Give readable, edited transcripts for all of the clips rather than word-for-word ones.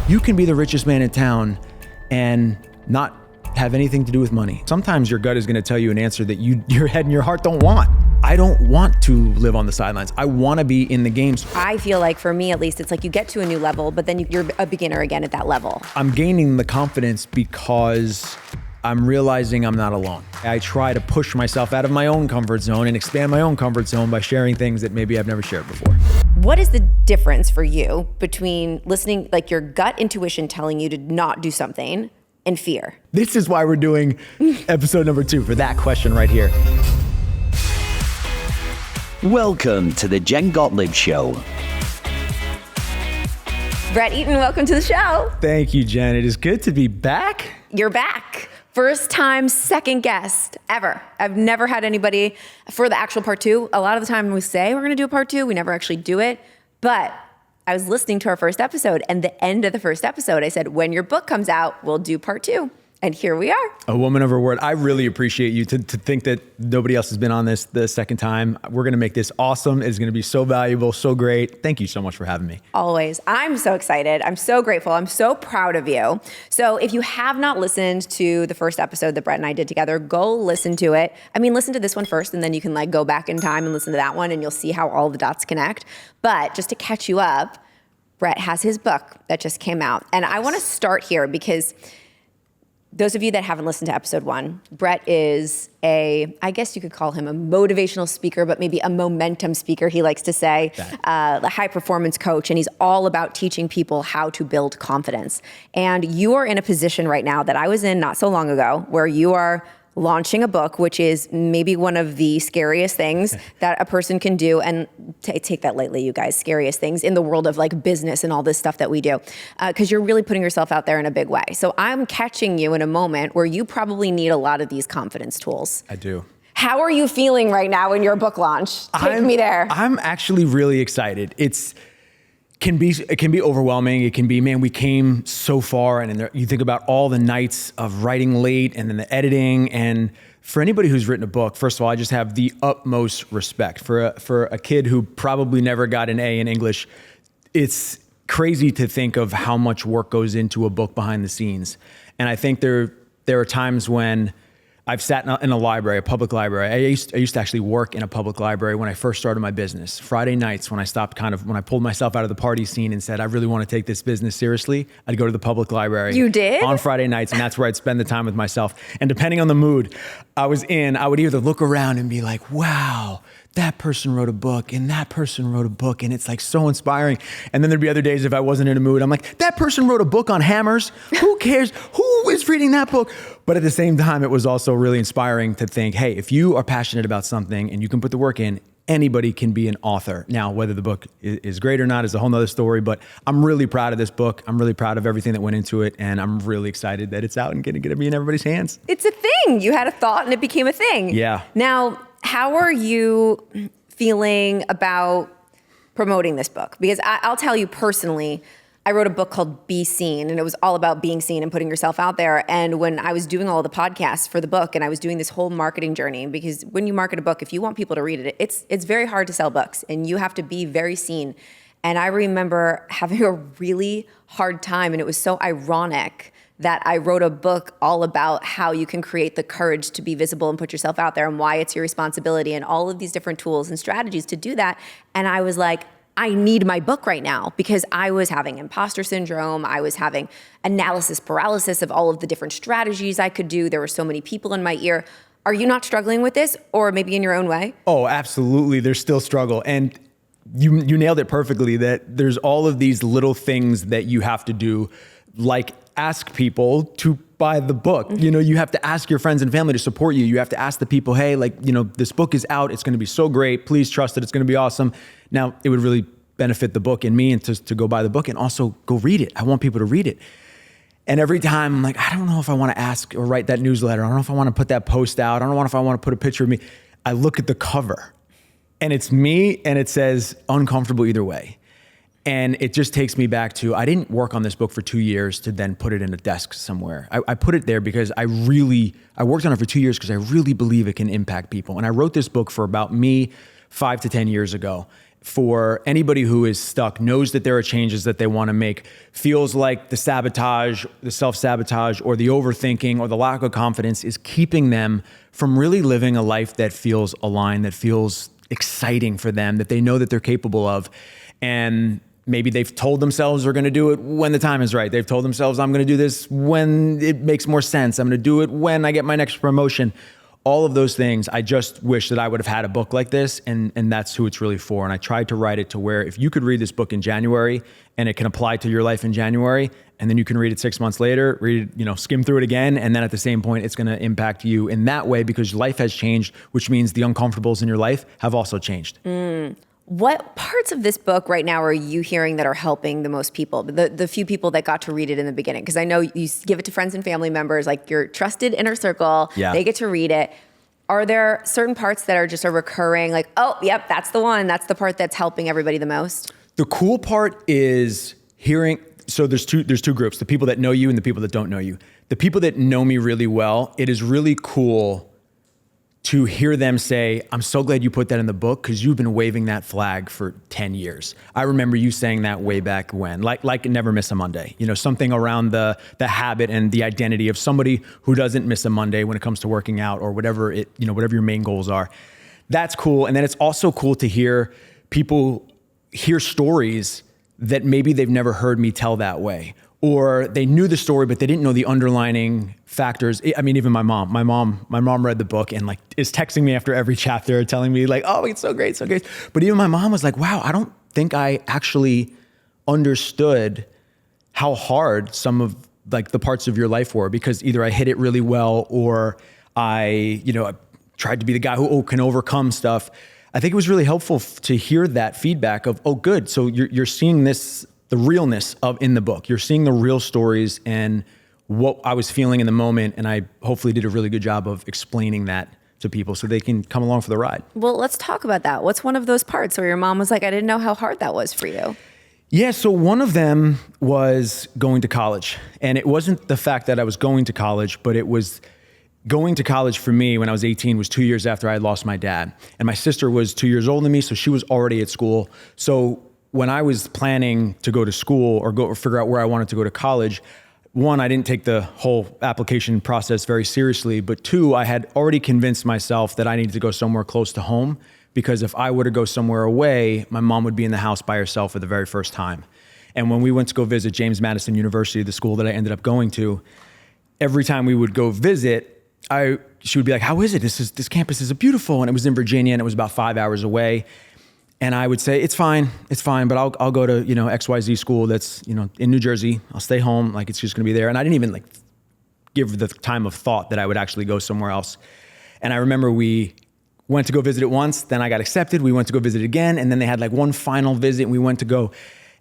You can be the richest man in town and not have anything to do with money. Sometimes your gut is going to tell you an answer that your head and your heart don't want. I don't want to live on the sidelines. I want to be in the games. I feel like, for me at least, it's like you get to a new level, but then you're a beginner again at that level. I'm gaining the confidence because I'm realizing I'm not alone. I try to push myself out of my own comfort zone and expand my own comfort zone by sharing things that maybe I've never shared before. What is the difference for you between listening, like your gut intuition telling you to not do something, and fear? This is why we're doing episode number 2 for that question right here. Welcome to the Jen Gottlieb Show. Brett Eaton, welcome to the show. Thank you, Jen. It is good to be back. You're back. First time, second guest ever. I've never had anybody for the actual part 2. A lot of the time we say we're going to do a part 2. We never actually do it. But I was listening to our first episode, and the end of the first episode, I said, when your book comes out, we'll do part 2. And here we are. A woman of her word. I really appreciate you to think that nobody else has been on this the second time. We're going to make this awesome. It's going to be so valuable, so great. Thank you so much for having me. Always. I'm so excited. I'm so grateful. I'm so proud of you. So if you have not listened to the first episode that Brett and I did together, go listen to it. I mean, listen to this one first, and then you can go back in time and listen to that one, and you'll see how all the dots connect. But just to catch you up, Brett has his book that just came out. And I want to start here because those of you that haven't listened to episode 1, Brett is I guess you could call him a motivational speaker, but maybe a momentum speaker, he likes to say, a high performance coach, and he's all about teaching people how to build confidence. And you are in a position right now that I was in not so long ago, where you are launching a book, which is maybe one of the scariest things that a person can do. And take that lightly, you guys, scariest things in the world of business and all this stuff that we do, because you're really putting yourself out there in a big way. So I'm catching you in a moment where you probably need a lot of these confidence tools. I do. How are you feeling right now in your book launch? Take me there. I'm actually really excited. It can be overwhelming. It can be, man, we came so far, and then you think about all the nights of writing late and then the editing. And for anybody who's written a book, first of all, I just have the utmost respect for a kid who probably never got an A in English. It's crazy to think of how much work goes into a book behind the scenes. And I think there are times when I've sat in a library, a public library. I used to actually work in a public library when I first started my business. Friday nights, when I pulled myself out of the party scene and said, I really want to take this business seriously, I'd go to the public library. You did? On Friday nights, and that's where I'd spend the time with myself. And depending on the mood I was in, I would either look around and be like, wow, that person wrote a book and that person wrote a book, and it's so inspiring. And then there'd be other days if I wasn't in a mood, I'm like, that person wrote a book on hammers. Who cares? Who is reading that book? But at the same time, it was also really inspiring to think, hey, if you are passionate about something and you can put the work in, anybody can be an author. Now, whether the book is great or not is a whole nother story, but I'm really proud of this book. I'm really proud of everything that went into it, and I'm really excited that it's out and going to be in everybody's hands. It's a thing. You had a thought and it became a thing. Yeah. Now, how are you feeling about promoting this book? Because I'll tell you personally, I wrote a book called Be Seen, and it was all about being seen and putting yourself out there. And when I was doing all of the podcasts for the book, and I was doing this whole marketing journey, because when you market a book, if you want people to read it, it's very hard to sell books, and you have to be very seen. And I remember having a really hard time, and it was so ironic that I wrote a book all about how you can create the courage to be visible and put yourself out there, and why it's your responsibility, and all of these different tools and strategies to do that. And I was like, I need my book right now, because I was having impostor syndrome. I was having analysis paralysis of all of the different strategies I could do. There were so many people in my ear. Are you not struggling with this, or maybe in your own way? Oh, absolutely. There's still struggle. And you nailed it perfectly, that there's all of these little things that you have to do, like ask people to buy the book. Mm-hmm. You have to ask your friends and family to support you. You have to ask the people, hey, this book is out. It's going to be so great. Please trust it. It's going to be awesome. Now, it would really benefit the book and me, and to go buy the book and also go read it. I want people to read it. And every time I'm like, I don't know if I want to ask or write that newsletter. I don't know if I want to put that post out. I don't know if I want to put a picture of me. I look at the cover, and it's me, and it says uncomfortable either way. And it just takes me back to, I didn't work on this book for 2 years to then put it in a desk somewhere. I put it there because I worked on it for 2 years because I really believe it can impact people. And I wrote this book for about me 5 to 10 years ago. for anybody who is stuck, knows that there are changes that they want to make, feels like the sabotage, the self-sabotage, or the overthinking, or the lack of confidence is keeping them from really living a life that feels aligned, that feels exciting for them, that they know that they're capable of. And maybe they've told themselves they're going to do it when the time is right. They've told themselves, I'm going to do this when it makes more sense. I'm going to do it when I get my next promotion. All of those things, I just wish that I would have had a book like this, and that's who it's really for. And I tried to write it to where if you could read this book in January and it can apply to your life in January, and then you can read it 6 months later, skim through it again, and then at the same point, it's going to impact you in that way because life has changed, which means the uncomfortables in your life have also changed. What parts of this book right now are you hearing that are helping the most people, the few people that got to read it in the beginning? Because I know you give it to friends and family members, like your trusted inner circle, they get to read it. Are there certain parts that are just a recurring, like, oh, yep, that's the one, that's the part that's helping everybody the most? The cool part is hearing, so there's two groups, the people that know you and the people that don't know you. The people that know me really well, it is really cool to hear them say, I'm so glad you put that in the book because you've been waving that flag for 10 years. I remember you saying that way back when, like never miss a Monday, something around the habit and the identity of somebody who doesn't miss a Monday when it comes to working out or whatever whatever your main goals are. That's cool. And then it's also cool to hear people hear stories that maybe they've never heard me tell that way. Or they knew the story, but they didn't know the underlining factors. I mean, even my mom read the book and is texting me after every chapter telling me oh, it's so great, so great. But even my mom was like, wow, I don't think I actually understood how hard some of the parts of your life were because either I hit it really well or I tried to be the guy who can overcome stuff. I think it was really helpful to hear that feedback of, oh, good. So you're seeing this, the realness of in the book. You're seeing the real stories and what I was feeling in the moment. And I hopefully did a really good job of explaining that to people so they can come along for the ride. Well, let's talk about that. What's one of those parts where your mom was like, I didn't know how hard that was for you? Yeah, so one of them was going to college. And it wasn't the fact that I was going to college, but it was going to college for me when I was 18 was 2 years after I had lost my dad. And my sister was 2 years older than me, so she was already at school. So when I was planning to go to school or figure out where I wanted to go to college, one, I didn't take the whole application process very seriously, but two, I had already convinced myself that I needed to go somewhere close to home because if I were to go somewhere away, my mom would be in the house by herself for the very first time. And when we went to go visit James Madison University, the school that I ended up going to, every time we would go visit, she would be like, how is it? This campus is beautiful. And it was in Virginia and it was about 5 hours away. And I would say, it's fine, but I'll go to, XYZ school that's, in New Jersey. I'll stay home, it's just gonna be there. And I didn't even give the time of thought that I would actually go somewhere else. And I remember we went to go visit it once, then I got accepted, we went to go visit it again, and then they had one final visit, and we went to go,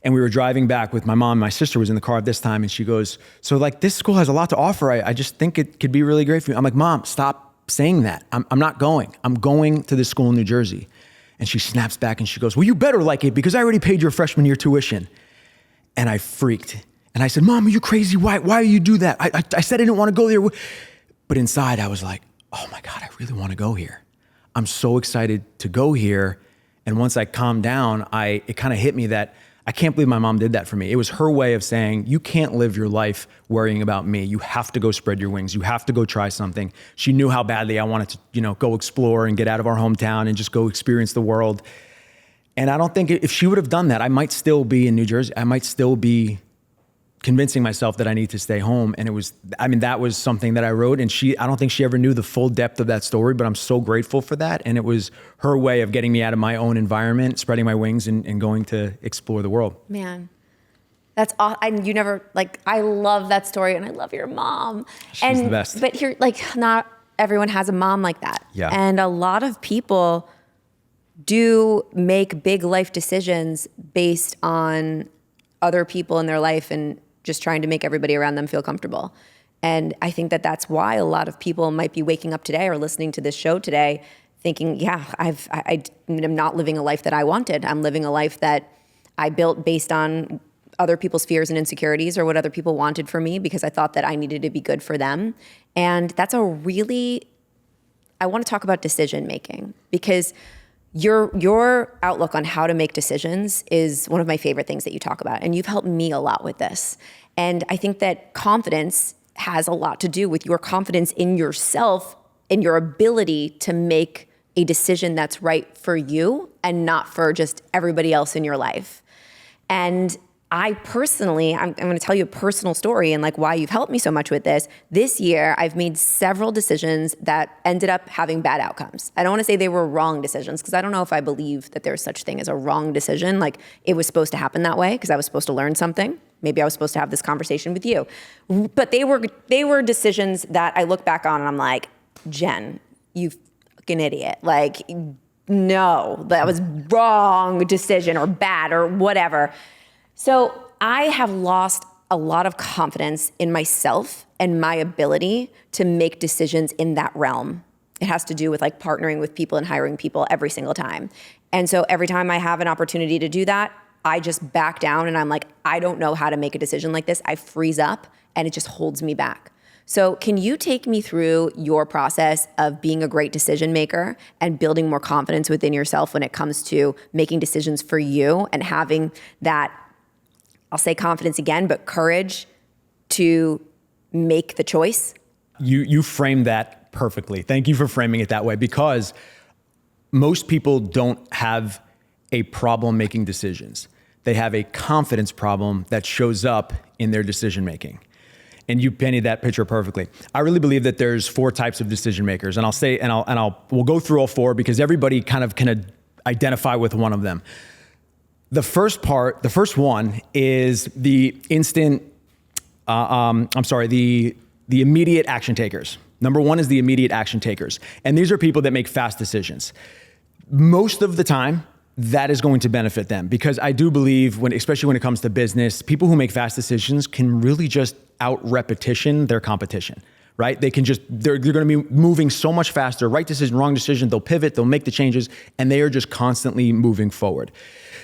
and we were driving back with my mom. My sister was in the car at this time, and she goes, so this school has a lot to offer. I just think it could be really great for you. I'm like, Mom, stop saying that. I'm not going. I'm going to this school in New Jersey. And she snaps back and she goes, well, you better like it because I already paid your freshman year tuition. And I freaked. And I said, Mom, are you crazy? Why do you do that? I said I didn't want to go there. But inside I was like, oh my God, I really want to go here. I'm so excited to go here. And once I calmed down, it kind of hit me that I can't believe my mom did that for me. It was her way of saying, you can't live your life worrying about me. You have to go spread your wings. You have to go try something. She knew how badly I wanted to, go explore and get out of our hometown and just go experience the world. And I don't think if she would have done that, I might still be in New Jersey. I might still be convincing myself that I need to stay home. And that was something that I wrote. And I don't think she ever knew the full depth of that story, but I'm so grateful for that. And it was her way of getting me out of my own environment, spreading my wings and going to explore the world. Man, that's awesome. And you never, I love that story and I love your mom. She's the best. But here, not everyone has a mom like that. Yeah. And a lot of people do make big life decisions based on other people in their life and just trying to make everybody around them feel comfortable. And I think that that's why a lot of people might be waking up today or listening to this show today thinking, yeah, I'm not living a life that I wanted. I'm living a life that I built based on other people's fears and insecurities or what other people wanted for me because I thought that I needed to be good for them. And that's I want to talk about decision making because Your outlook on how to make decisions is one of my favorite things that you talk about. And you've helped me a lot with this. And I think that confidence has a lot to do with your confidence in yourself and your ability to make a decision that's right for you and not for just everybody else in your life. And I personally, I'm going to tell you a personal story and like why you've helped me so much with this. This year, I've made several decisions that ended up having bad outcomes. I don't want to say they were wrong decisions because I don't know if I believe that there's such thing as a wrong decision. Like it was supposed to happen that way because I was supposed to learn something. Maybe I was supposed to have this conversation with you. But they were decisions that I look back on and I'm like, Jen, you fucking idiot. Like, no, that was wrong decision or bad or whatever. So I have lost a lot of confidence in myself and my ability to make decisions in that realm. It has to do with like partnering with people and hiring people every single time. And so every time I have an opportunity to do that, I just back down and I'm like, I don't know how to make a decision like this. I freeze up and it just holds me back. So can you take me through your process of being a great decision maker and building more confidence within yourself when it comes to making decisions for you and having that, I'll say confidence again, but courage to make the choice? You framed that perfectly. Thank you for framing it that way, because most people don't have a problem making decisions. They have a confidence problem that shows up in their decision making. And you painted that picture perfectly. I really believe that there's 4 types of decision makers, and we'll go through all 4 because everybody kind of can identify with one of them. The first one is the immediate action takers. Number 1 is the immediate action takers. And these are people that make fast decisions. Most of the time, that is going to benefit them, because I do believe especially when it comes to business, people who make fast decisions can really just out repetition their competition, right? They're going to be moving so much faster, right decision, wrong decision, they'll pivot, they'll make the changes, and they are just constantly moving forward.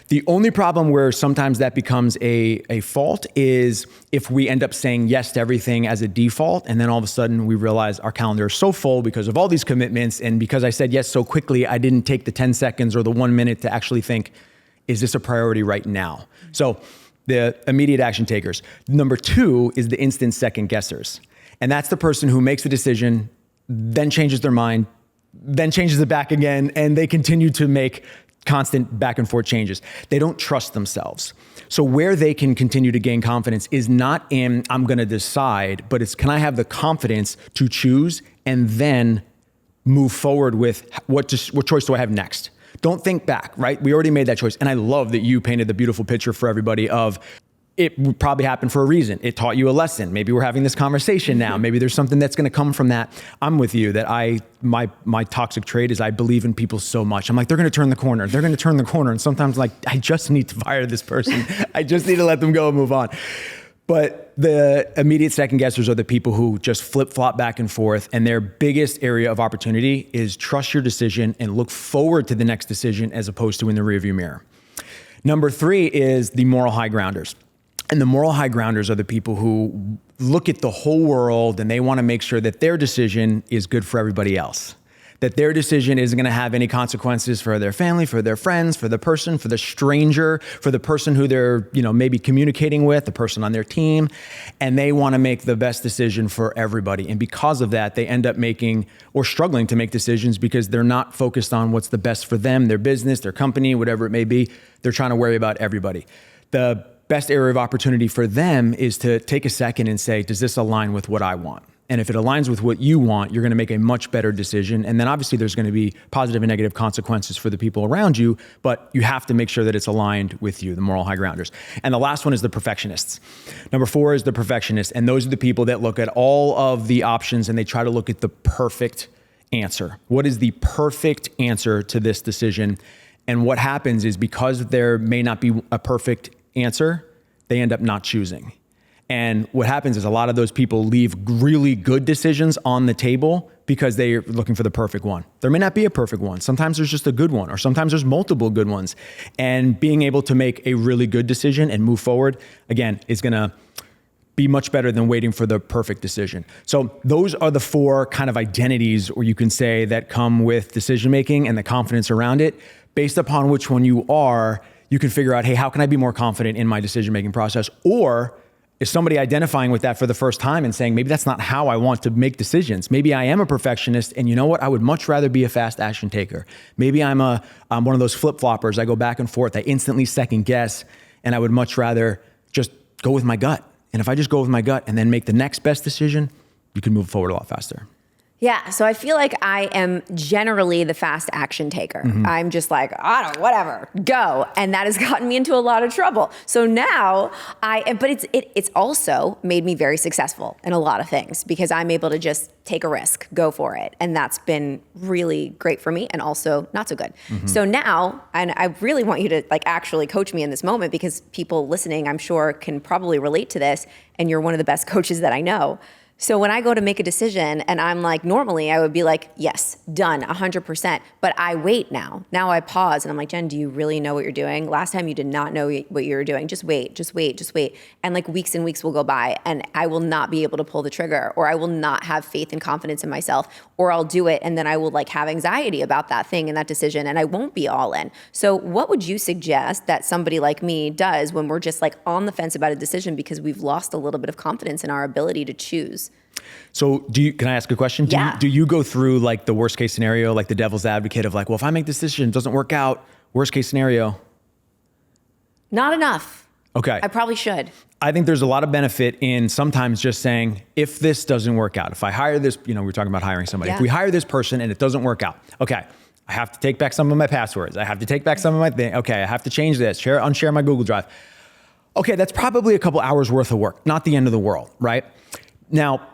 The only problem where sometimes that becomes a fault is if we end up saying yes to everything as a default, and then all of a sudden we realize our calendar is so full because of all these commitments, and because I said yes so quickly, I didn't take the 10 seconds or the 1 minute to actually think, is this a priority right now? So the immediate action takers. Number 2 is the instant second guessers. And that's the person who makes the decision, then changes their mind, then changes it back again, and they continue to make constant back and forth changes. They don't trust themselves. So where they can continue to gain confidence is not in, I'm going to decide, but it's, can I have the confidence to choose and then move forward with what choice do I have next? Don't think back, right? We already made that choice. And I love that you painted the beautiful picture for everybody of it probably happened for a reason. It taught you a lesson. Maybe we're having this conversation now. Maybe there's something that's going to come from that. I'm with you that my toxic trait is I believe in people so much. I'm like, they're going to turn the corner. They're going to turn the corner. And sometimes like, I just need to fire this person. I just need to let them go and move on. But the immediate second guessers are the people who just flip flop back and forth. And their biggest area of opportunity is trust your decision and look forward to the next decision as opposed to in the rearview mirror. Number 3 is the moral high grounders. And the moral high grounders are the people who look at the whole world and they want to make sure that their decision is good for everybody else. That their decision isn't going to have any consequences for their family, for their friends, for the person, for the stranger, for the person who they're, maybe communicating with, the person on their team. And they want to make the best decision for everybody. And because of that, they end up making or struggling to make decisions because they're not focused on what's the best for them, their business, their company, whatever it may be. They're trying to worry about everybody. The best area of opportunity for them is to take a second and say, does this align with what I want? And if it aligns with what you want, you're going to make a much better decision. And then obviously there's going to be positive and negative consequences for the people around you, but you have to make sure that it's aligned with you, the moral high grounders. And the last one is the perfectionists. Number 4 is the perfectionists. And those are the people that look at all of the options and they try to look at the perfect answer. What is the perfect answer to this decision? And what happens is because there may not be a perfect answer, they end up not choosing. And what happens is a lot of those people leave really good decisions on the table because they're looking for the perfect one. There may not be a perfect one. Sometimes there's just a good one, or sometimes there's multiple good ones. And being able to make a really good decision and move forward, again, is going to be much better than waiting for the perfect decision. So those are the 4 kind of identities, or you can say, that come with decision making and the confidence around it. Based upon which one you are, you can figure out, hey, how can I be more confident in my decision-making process? Or is somebody identifying with that for the first time and saying, maybe that's not how I want to make decisions. Maybe I am a perfectionist, and you know what? I would much rather be a fast action taker. Maybe I'm one of those flip-floppers. I go back and forth. I instantly second guess, and I would much rather just go with my gut. And if I just go with my gut and then make the next best decision, you can move forward a lot faster. Yeah, so I feel like I am generally the fast action taker. I'm just like, I don't, whatever, go. And that has gotten me into a lot of trouble. So now but it's also made me very successful in a lot of things because I'm able to just take a risk, go for it. And that's been really great for me and also not so good. So now, and I really want you to like actually coach me in this moment because people listening, I'm sure can probably relate to this. And you're one of the best coaches that I know. So when I go to make a decision and I'm like, normally I would be like, yes, done, 100%. But I wait now. Now I pause and I'm like, Jen, do you really know what you're doing? Last time you did not know what you were doing. Just wait, just wait, just wait. And like weeks and weeks will go by and I will not be able to pull the trigger or I will not have faith and confidence in myself or I'll do it and then I will like have anxiety about that thing and that decision and I won't be all in. So what would you suggest that somebody like me does when we're just like on the fence about a decision because we've lost a little bit of confidence in our ability to choose? So can I ask a question? Yeah. Do you go through like the worst case scenario, like the devil's advocate of like, well, if I make this decision, it doesn't work out, worst case scenario? Not enough. Okay. I probably should. I think there's a lot of benefit in sometimes just saying, if this doesn't work out, if I hire this, we were talking about hiring somebody. Yeah. If we hire this person and it doesn't work out, okay, I have to take back some of my passwords. I have to take back some of my things. Okay, I have to change this, unshare my Google Drive. Okay, that's probably a couple hours worth of work, not the end of the world, right? Now,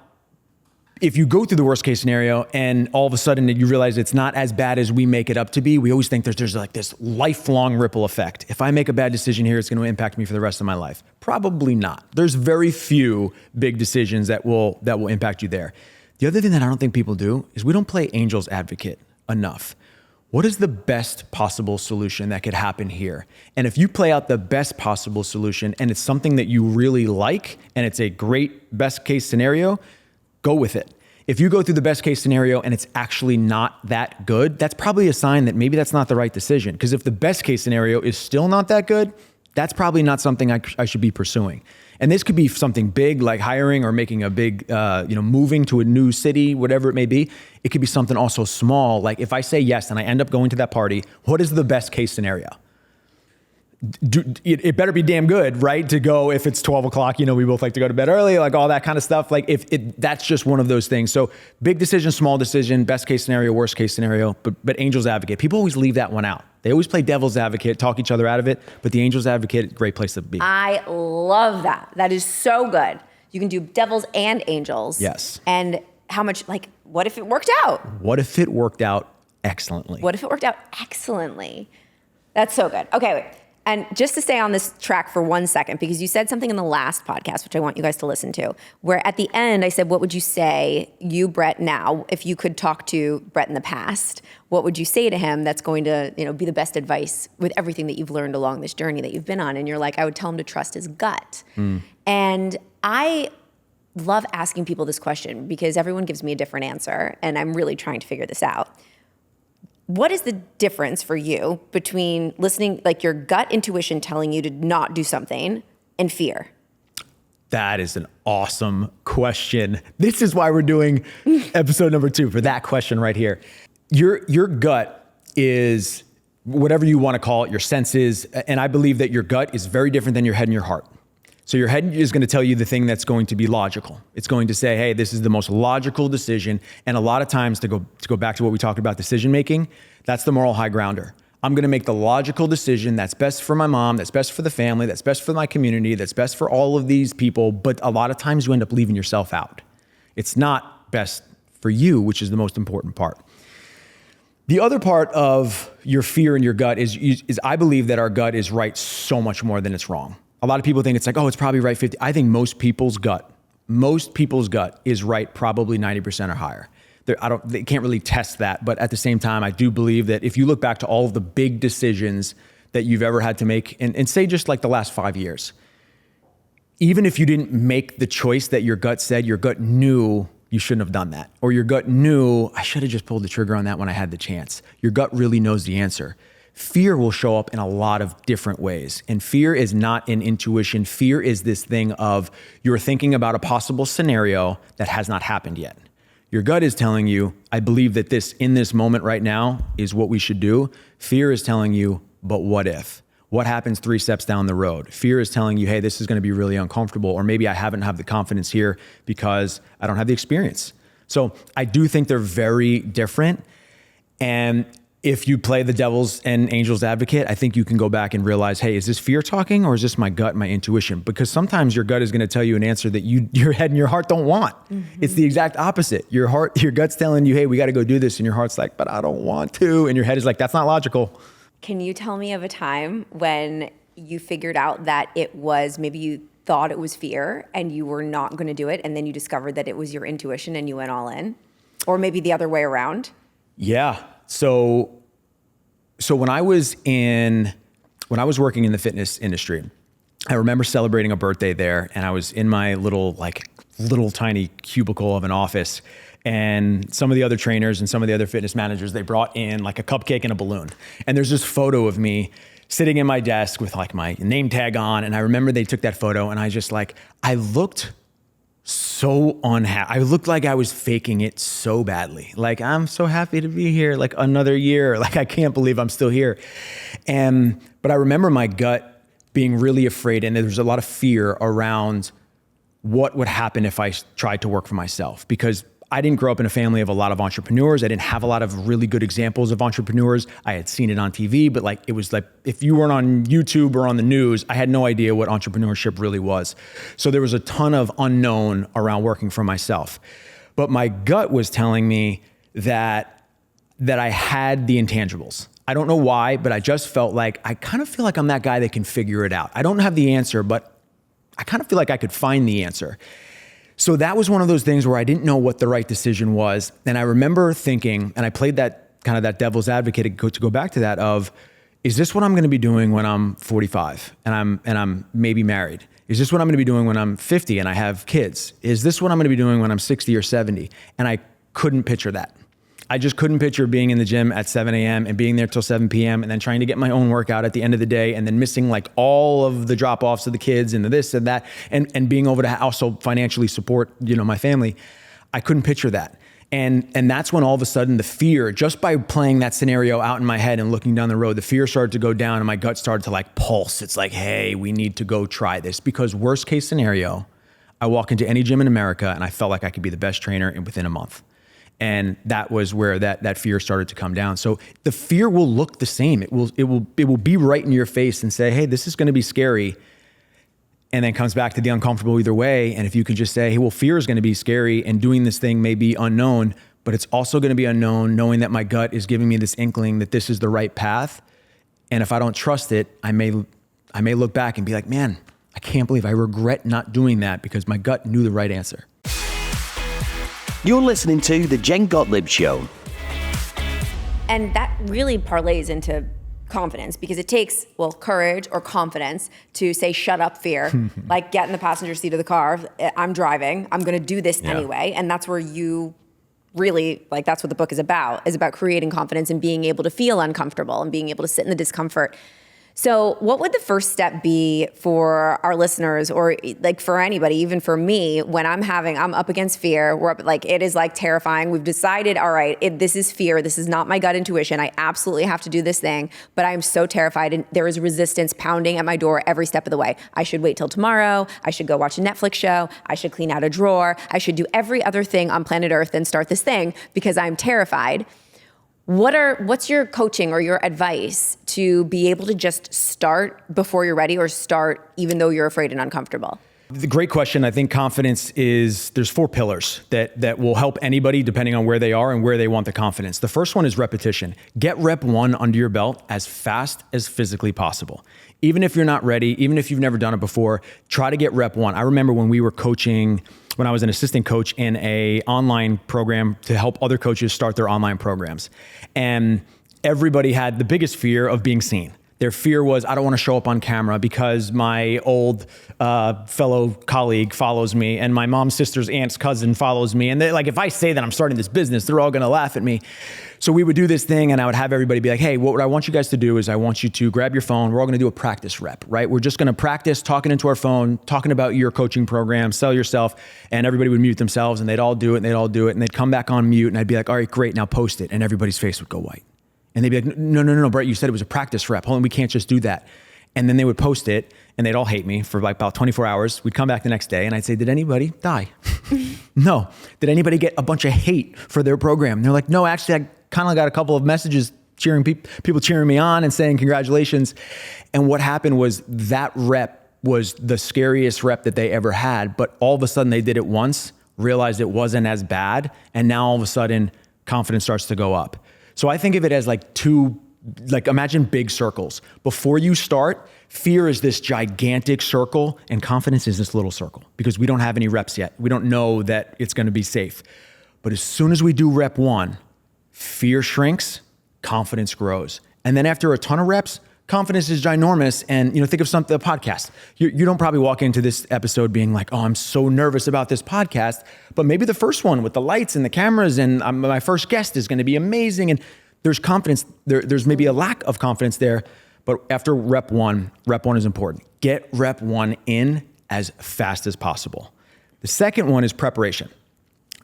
if you go through the worst case scenario and all of a sudden you realize it's not as bad as we make it up to be, we always think there's like this lifelong ripple effect. If I make a bad decision here, it's going to impact me for the rest of my life. Probably not. There's very few big decisions that will impact you there. The other thing that I don't think people do is we don't play angel's advocate enough. What is the best possible solution that could happen here? And if you play out the best possible solution and it's something that you really like and it's a great best case scenario, go with it. If you go through the best case scenario and it's actually not that good, that's probably a sign that maybe that's not the right decision. Because if the best case scenario is still not that good, that's probably not something I should be pursuing. And this could be something big like hiring or making a big, moving to a new city, whatever it may be. It could be something also small. Like if I say yes and I end up going to that party, what is the best case scenario? It better be damn good, right? To go if it's 12 o'clock, we both like to go to bed early, like all that kind of stuff. Like that's just one of those things. So big decision, small decision, best case scenario, worst case scenario, but angel's advocate. People always leave that one out. They always play devil's advocate, talk each other out of it, but the angel's advocate, great place to be. I love that. That is so good. You can do devils and angels. Yes. And how much, like, what if it worked out? What if it worked out excellently? What if it worked out excellently? That's so good. Okay, wait. And just to stay on this track for 1 second, because you said something in the last podcast, which I want you guys to listen to, where at the end I said, what would you say, you, Brett, now, if you could talk to Brett in the past, what would you say to him that's going to, be the best advice with everything that you've learned along this journey that you've been on? And you're like, I would tell him to trust his gut. And I love asking people this question because everyone gives me a different answer, and I'm really trying to figure this out. What is the difference for you between listening, like your gut intuition telling you to not do something, and fear? That is an awesome question. This is why we're doing episode number 2 for that question right here. Your gut is whatever you want to call it, your senses. And I believe that your gut is very different than your head and your heart. So your head is going to tell you the thing that's going to be logical. It's going to say, hey, this is the most logical decision. And a lot of times, to go back to what we talked about, decision making, that's the moral high grounder. I'm going to make the logical decision that's best for my mom, that's best for the family, that's best for my community, that's best for all of these people. But a lot of times you end up leaving yourself out. It's not best for you, which is the most important part. The other part of your fear and your gut is I believe that our gut is right so much more than it's wrong. A lot of people think it's like, oh, it's probably right 50. I think most people's gut is right probably 90% or higher. They can't really test that, but at the same time, I do believe that if you look back to all of the big decisions that you've ever had to make, and say just like the last 5 years, even if you didn't make the choice that your gut said, your gut knew you shouldn't have done that. Or your gut knew, I should have just pulled the trigger on that when I had the chance. Your gut really knows the answer. fear will show up in a lot of different ways. And fear is not an intuition. Fear is this thing of you're thinking about a possible scenario that has not happened yet. Your gut is telling you, I believe that this in this moment right now is what we should do. Fear is telling you, but what if? What happens 3 steps down the road? Fear is telling you, hey, this is going to be really uncomfortable, or maybe I haven't had the confidence here because I don't have the experience. So I do think they're very different. And if you play the devil's and angel's advocate, I think you can go back and realize, hey, is this fear talking or is this my gut, my intuition? Because sometimes your gut is going to tell you an answer that your head and your heart don't want. Mm-hmm. It's the exact opposite. Your gut's telling you, hey, we got to go do this. And your heart's like, but I don't want to. And your head is like, that's not logical. Can you tell me of a time when you figured out that it was, maybe you thought it was fear and you were not going to do it, and then you discovered that it was your intuition and you went all in? Or maybe the other way around? Yeah. So when I was working in the fitness industry, I remember celebrating a birthday there, and I was in my little tiny cubicle of an office, and some of the other trainers and some of the other fitness managers, they brought in like a cupcake and a balloon. And there's this photo of me sitting in my desk with like my name tag on. And I remember they took that photo, and I looked so unhappy. I looked like I was faking it so badly. Like, I'm so happy to be here, like another year. Like, I can't believe I'm still here. But I remember my gut being really afraid, and there was a lot of fear around what would happen if I tried to work for myself, because I didn't grow up in a family of a lot of entrepreneurs. I didn't have a lot of really good examples of entrepreneurs. I had seen it on TV, but it was like, if you weren't on YouTube or on the news, I had no idea what entrepreneurship really was. So there was a ton of unknown around working for myself. But my gut was telling me that I had the intangibles. I don't know why, but I just felt like, I kind of feel like I'm that guy that can figure it out. I don't have the answer, but I kind of feel like I could find the answer. So that was one of those things where I didn't know what the right decision was. And I remember thinking, and I played that kind of that devil's advocate to go back to that of, is this what I'm going to be doing when I'm 45 and I'm maybe married? Is this what I'm going to be doing when I'm 50 and I have kids? Is this what I'm going to be doing when I'm 60 or 70? And I couldn't picture that. I just couldn't picture being in the gym at 7 a.m. and being there till 7 p.m. and then trying to get my own workout at the end of the day, and then missing like all of the drop-offs of the kids and the this and that, and being over to also financially support, my family. I couldn't picture that. And that's when all of a sudden the fear, just by playing that scenario out in my head and looking down the road, the fear started to go down and my gut started to like pulse. It's like, hey, we need to go try this, because worst case scenario, I walk into any gym in America and I felt like I could be the best trainer within a month. And that was where that fear started to come down. So the fear will look the same. It will be right in your face and say, hey, this is going to be scary. And then comes back to the uncomfortable either way. And if you can just say, hey, well, fear is going to be scary and doing this thing may be unknown, but it's also going to be unknown knowing that my gut is giving me this inkling that this is the right path. And if I don't trust it, I may look back and be like, man, I can't believe I regret not doing that because my gut knew the right answer. You're listening to The Jen Gottlieb Show. And that really parlays into confidence, because it takes, courage or confidence to say, shut up, fear. Like, get in the passenger seat of the car. I'm driving. I'm going to do this anyway. And that's where you really, that's what the book is about creating confidence and being able to feel uncomfortable and being able to sit in the discomfort. So what would the first step be for our listeners, or like for anybody, even for me, when I'm up against fear, it is terrifying. We've decided, all right, this is fear. This is not my gut intuition. I absolutely have to do this thing, but I'm so terrified and there is resistance pounding at my door every step of the way. I should wait till tomorrow. I should go watch a Netflix show. I should clean out a drawer. I should do every other thing on planet Earth than start this thing because I'm terrified. What's your coaching or your advice to be able to just start before you're ready, or start even though you're afraid and uncomfortable? The great question. I think confidence there's 4 pillars that will help anybody depending on where they are and where they want the confidence. The first one is repetition. Get rep 1 under your belt as fast as physically possible. Even if you're not ready, even if you've never done it before, try to get rep 1. I remember when we were coaching, when I was an assistant coach in a online program to help other coaches start their online programs. And everybody had the biggest fear of being seen. Their fear was, I don't want to show up on camera because my old fellow colleague follows me and my mom's sister's aunt's cousin follows me. And they're like, if I say that I'm starting this business, they're all going to laugh at me. So we would do this thing and I would have everybody be like, hey, what I want you guys to do is I want you to grab your phone. We're all going to do a practice rep, right? We're just going to practice talking into our phone, talking about your coaching program, sell yourself. And everybody would mute themselves and they'd all do it and they'd all do it. And they'd come back on mute and I'd be like, all right, great. Now post it. And everybody's face would go white. And they'd be like, no, Brett, you said it was a practice rep. Hold on, we can't just do that. And then they would post it and they'd all hate me for like about 24 hours. We'd come back the next day and I'd say, did anybody die? No. Did anybody get a bunch of hate for their program? And they're like, no, actually, I kind of got a couple of messages cheering people cheering me on and saying congratulations. And what happened was that rep was the scariest rep that they ever had. But all of a sudden they did it once, realized it wasn't as bad. And now all of a sudden confidence starts to go up. So I think of it as imagine big circles. Before you start, fear is this gigantic circle and confidence is this little circle because we don't have any reps yet. We don't know that it's going to be safe. But as soon as we do rep 1, fear shrinks, confidence grows. And then after a ton of reps, confidence is ginormous. And think of a podcast. You don't probably walk into this episode being like, oh, I'm so nervous about this podcast. But maybe the first one with the lights and the cameras and my first guest is going to be amazing. And there's confidence. There's maybe a lack of confidence there. But after rep 1 is important. Get rep 1 in as fast as possible. The second one is preparation.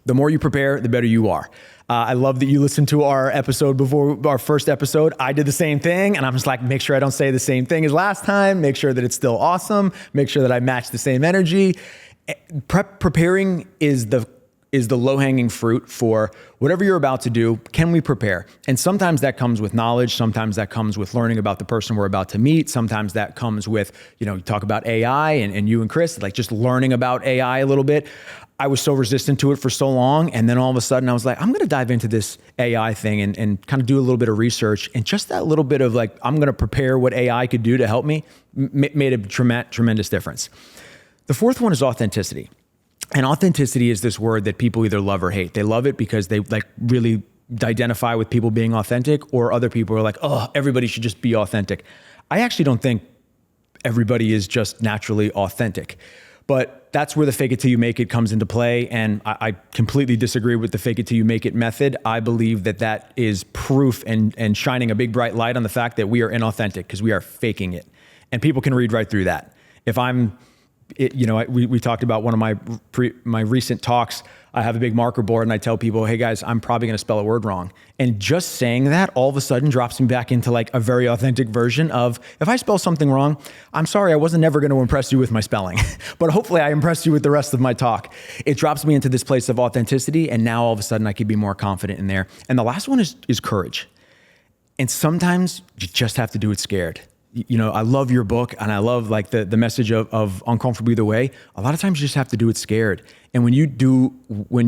The more you prepare, the better you are. I love that you listened to our episode before our first episode. I did the same thing and I'm just like, make sure I don't say the same thing as last time, make sure that it's still awesome, make sure that I match the same energy. Preparing is the low-hanging fruit for whatever you're about to do. Can we prepare? And sometimes that comes with knowledge. Sometimes that comes with learning about the person we're about to meet. Sometimes that comes with, you talk about AI and you and Chris, like just learning about AI a little bit. I was so resistant to it for so long. And then all of a sudden I was like, I'm going to dive into this AI thing and kind of do a little bit of research. And just that little bit of like, I'm going to prepare what AI could do to help me made a tremendous difference. The fourth one is authenticity. And authenticity is this word that people either love or hate. They love it because they like really identify with people being authentic, or other people are like, oh, everybody should just be authentic. I actually don't think everybody is just naturally authentic. But that's where the fake it till you make it comes into play. And I completely disagree with the fake it till you make it method. I believe that is proof and shining a big bright light on the fact that we are inauthentic because we are faking it. And people can read right through that. If we talked about one of my recent talks. I have a big marker board and I tell people, hey guys, I'm probably going to spell a word wrong. And just saying that all of a sudden drops me back into like a very authentic version of, if I spell something wrong, I'm sorry, I wasn't never going to impress you with my spelling, but hopefully I impressed you with the rest of my talk. It drops me into this place of authenticity. And now all of a sudden I could be more confident in there. And the last one is courage. And sometimes you just have to do it scared. I love your book and I love like the message of uncomfortable either way. A lot of times you just have to do it scared. And when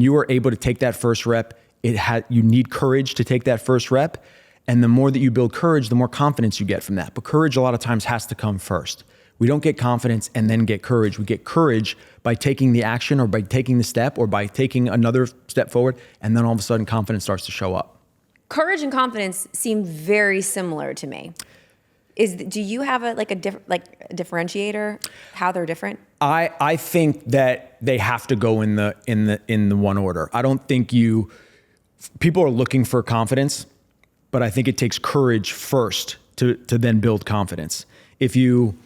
you are able to take that first rep, you need courage to take that first rep. And the more that you build courage, the more confidence you get from that. But courage a lot of times has to come first. We don't get confidence and then get courage. We get courage by taking the action or by taking the step or by taking another step forward. And then all of a sudden confidence starts to show up. Courage and confidence seem very similar to me. Do you have a differentiator? How they're different? I think that they have to go in the one order. I don't think people are looking for confidence, but I think it takes courage first to then build confidence. If you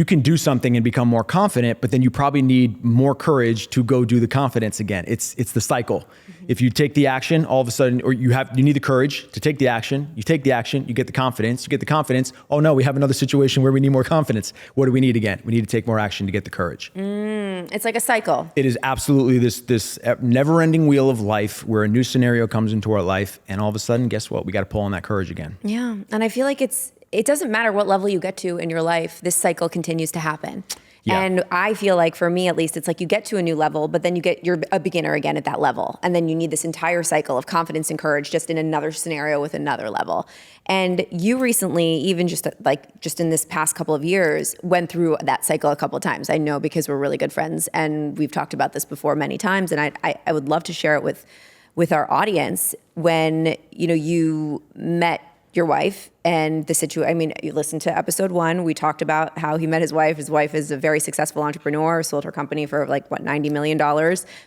can do something and become more confident, but then you probably need more courage to go do the confidence again. It's the cycle. Mm-hmm. If you take the action, all of a sudden, or you need the courage to take the action. You take the action, you get the confidence. You get the confidence. Oh no, we have another situation where we need more confidence. What do we need again? We need to take more action to get the courage. It's like a cycle. It is absolutely this never-ending wheel of life where a new scenario comes into our life, and all of a sudden, guess what? We got to pull on that courage again. Yeah, and I feel like it doesn't matter what level you get to in your life, this cycle continues to happen. Yeah. And I feel like for me, at least, it's like you get to a new level, but then you're a beginner again at that level. And then you need this entire cycle of confidence and courage just in another scenario with another level. And you recently, even just in this past couple of years, went through that cycle a couple of times. I know because we're really good friends and we've talked about this before many times. And I would love to share it with our audience when, you met your wife and the situation. I mean, you listened to episode 1. We talked about how he met his wife. His wife is a very successful entrepreneur, sold her company for like, what, $90 million,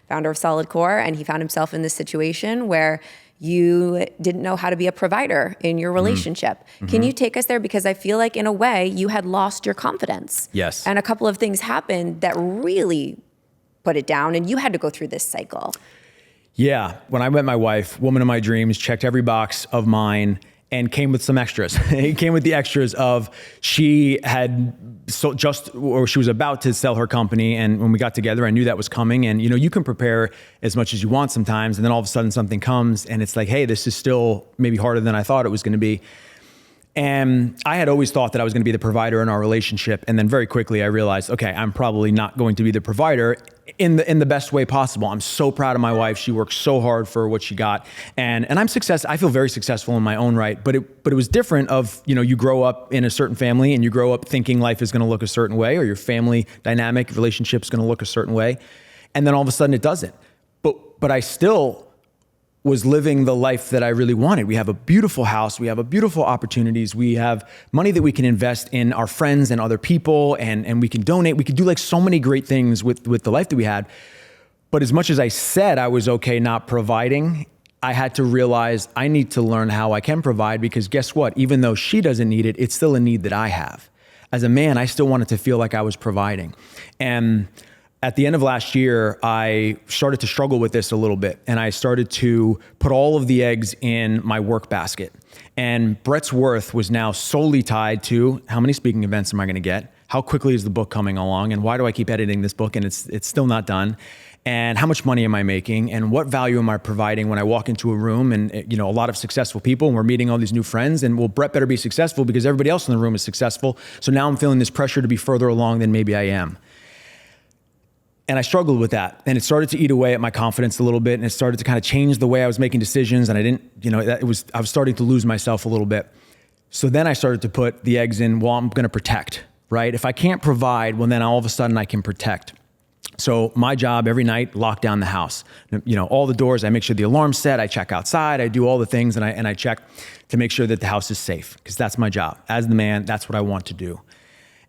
founder of Solid Core. And he found himself in this situation where you didn't know how to be a provider in your relationship. Can you take us there? Because I feel like in a way you had lost your confidence. Yes. And a couple of things happened that really put it down, and you had to go through this cycle. Yeah. When I met my wife, woman of my dreams, checked every box of mine and came with some extras. It came with the extras of she was about to sell her company. And when we got together, I knew that was coming. And you can prepare as much as you want sometimes. And then all of a sudden something comes and it's like, hey, this is still maybe harder than I thought it was going to be. And I had always thought that I was going to be the provider in our relationship. And then very quickly I realized, okay, I'm probably not going to be the provider in the best way possible. I'm so proud of my wife. She worked so hard for what she got. And I feel very successful in my own right, but it was different of, you grow up in a certain family and you grow up thinking life is going to look a certain way, or your family dynamic relationship is going to look a certain way. And then all of a sudden it doesn't. But I still was living the life that I really wanted. We have a beautiful house. We have beautiful opportunities. We have money that we can invest in our friends and other people, and we can donate. We could do like so many great things with the life that we had. But as much as I said I was okay not providing, I had to realize I need to learn how I can provide, because guess what? Even though she doesn't need it, it's still a need that I have. As a man, I still wanted to feel like I was providing. And at the end of last year, I started to struggle with this a little bit, and I started to put all of the eggs in my work basket. And Brett's worth was now solely tied to how many speaking events am I going to get? How quickly is the book coming along? And why do I keep editing this book and it's still not done? And how much money am I making? And what value am I providing when I walk into a room and a lot of successful people, and we're meeting all these new friends, and well, Brett better be successful because everybody else in the room is successful. So now I'm feeling this pressure to be further along than maybe I am. And I struggled with that, and it started to eat away at my confidence a little bit, and it started to kind of change the way I was making decisions. And I was starting to lose myself a little bit. So then I started to put the eggs in, well, I'm going to protect, right? If I can't provide, well, then all of a sudden I can protect. So my job every night, lock down the house. All the doors, I make sure the alarm's set, I check outside, I do all the things, and I check to make sure that the house is safe, because that's my job. As the man, that's what I want to do.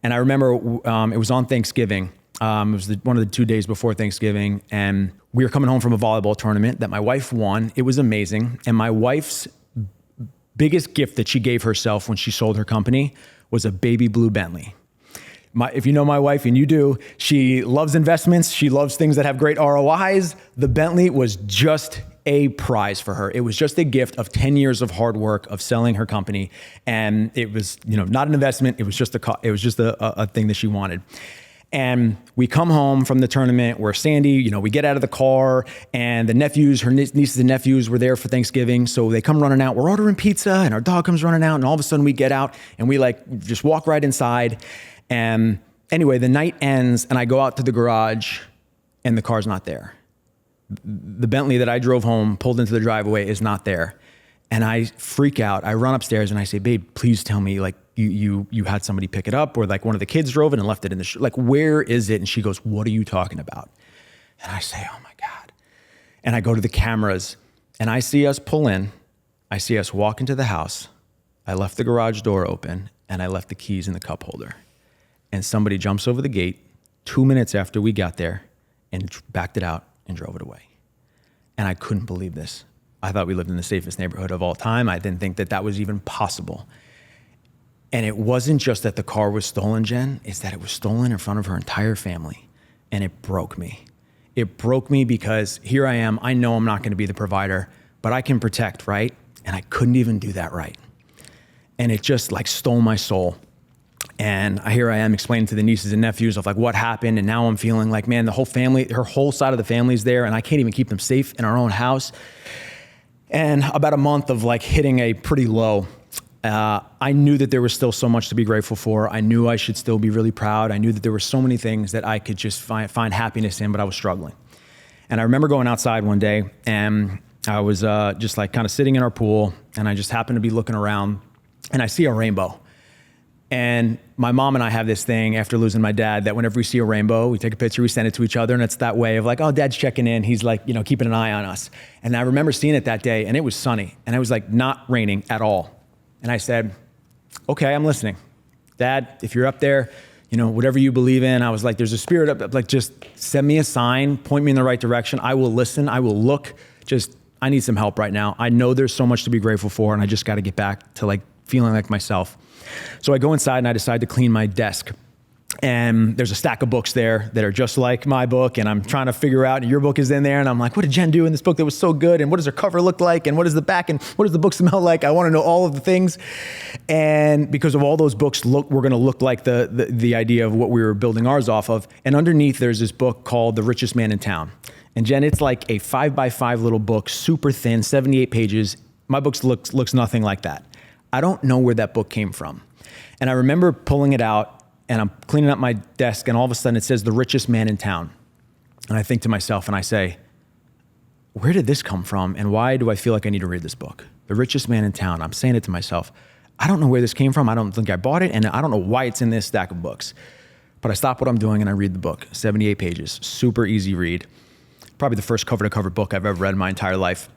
And I remember it was on Thanksgiving. It was one of the 2 days before Thanksgiving, and we were coming home from a volleyball tournament that my wife won. It was amazing. And my wife's biggest gift that she gave herself when she sold her company was a baby blue Bentley. If you know my wife, and you do, she loves investments. She loves things that have great ROIs. The Bentley was just a prize for her. It was just a gift of 10 years of hard work of selling her company. And it was, not an investment. It was just a thing that she wanted. And we come home from the tournament where Sandy, we get out of the car, and the nephews, her nieces and nephews were there for Thanksgiving. So they come running out. We're ordering pizza, and our dog comes running out. And all of a sudden we get out and we just walk right inside. And anyway, the night ends, and I go out to the garage, and the car's not there. The Bentley that I drove home, pulled into the driveway, is not there. And I freak out. I run upstairs and I say, babe, please tell me you had somebody pick it up, or one of the kids drove it and left it in the where is it? And she goes, what are you talking about? And I say, oh my God. And I go to the cameras, and I see us pull in. I see us walk into the house. I left the garage door open, and I left the keys in the cup holder. And somebody jumps over the gate 2 minutes after we got there and backed it out and drove it away. And I couldn't believe this. I thought we lived in the safest neighborhood of all time. I didn't think that was even possible. And it wasn't just that the car was stolen, Jen, it's that it was stolen in front of her entire family. And it broke me. It broke me because here I am. I know I'm not going to be the provider, but I can protect, right? And I couldn't even do that right. And it just stole my soul. And here I am explaining to the nieces and nephews of what happened. And now I'm feeling man, the whole family, her whole side of the family's there, and I can't even keep them safe in our own house. And about a month of hitting a pretty low, I knew that there was still so much to be grateful for. I knew I should still be really proud. I knew that there were so many things that I could just find happiness in, but I was struggling. And I remember going outside one day, and I was just kind of sitting in our pool, and I just happened to be looking around, and I see a rainbow. And my mom and I have this thing after losing my dad that whenever we see a rainbow, we take a picture, we send it to each other. And it's that way of oh, dad's checking in. He's keeping an eye on us. And I remember seeing it that day, and it was sunny, and it was not raining at all. And I said, okay, I'm listening. Dad, if you're up there, whatever you believe in, I was like, there's a spirit up, like just send me a sign, point me in the right direction. I will listen, I will look, I need some help right now. I know there's so much to be grateful for, and I just got to get back to like feeling like myself. So I go inside and I decide to clean my desk. And there's a stack of books there that are just like my book, and I'm trying to figure out, and your book is in there, and I'm like, what did Jen do in this book that was so good? And what does her cover look like? And what is the back? And what does the book smell like? I want to know all of the things. And because of all those books, we're going to look like the idea of what we were building ours off of. And underneath, there's this book called The Richest Man in Town. And Jen, it's like a 5x5 little book, super thin, 78 pages. My book looks nothing like that. I don't know where that book came from. And I remember pulling it out, and I'm cleaning up my desk, and all of a sudden it says The Richest Man in Town. And I think to myself, and I say, where did this come from? And why do I feel like I need to read this book? The Richest Man in Town. I'm saying it to myself. I don't know where this came from. I don't think I bought it, and I don't know why it's in this stack of books. But I stop what I'm doing and I read the book, 78 pages, super easy read. Probably the first cover to cover book I've ever read in my entire life.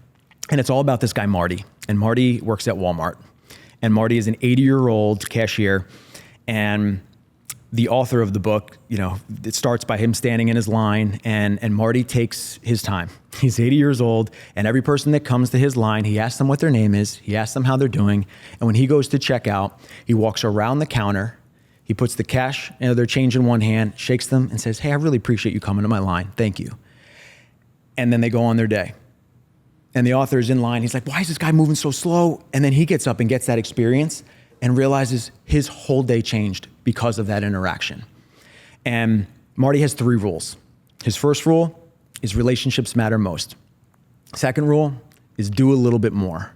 And it's all about this guy, Marty. And Marty works at Walmart. And Marty is an 80-year-old cashier. And the author of the book, it starts by him standing in his line, and Marty takes his time. He's 80 years old, and every person that comes to his line, he asks them what their name is, he asks them how they're doing, and when he goes to check out, he walks around the counter, he puts the cash, their change in one hand, shakes them, and says, hey, I really appreciate you coming to my line, thank you. And then they go on their day. And the author is in line, he's like, why is this guy moving so slow? And then he gets up and gets that experience and realizes his whole day changed because of that interaction. And Marty has 3 rules. His first rule is relationships matter most. Second rule is do a little bit more.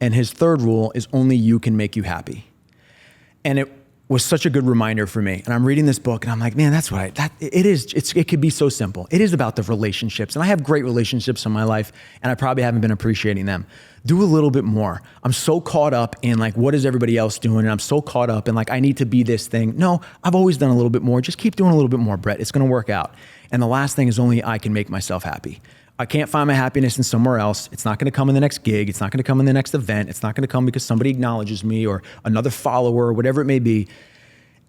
And his third rule is only you can make you happy. And it was such a good reminder for me. And I'm reading this book and I'm like, man, that's what it could be so simple. It is about the relationships. And I have great relationships in my life, and I probably haven't been appreciating them. Do a little bit more. I'm so caught up in like, what is everybody else doing? And I'm so caught up in like, I need to be this thing. No, I've always done a little bit more. Just keep doing a little bit more, Brett. It's going to work out. And the last thing is only I can make myself happy. I can't find my happiness in somewhere else. It's not going to come in the next gig. It's not going to come in the next event. It's not going to come because somebody acknowledges me or another follower or whatever it may be.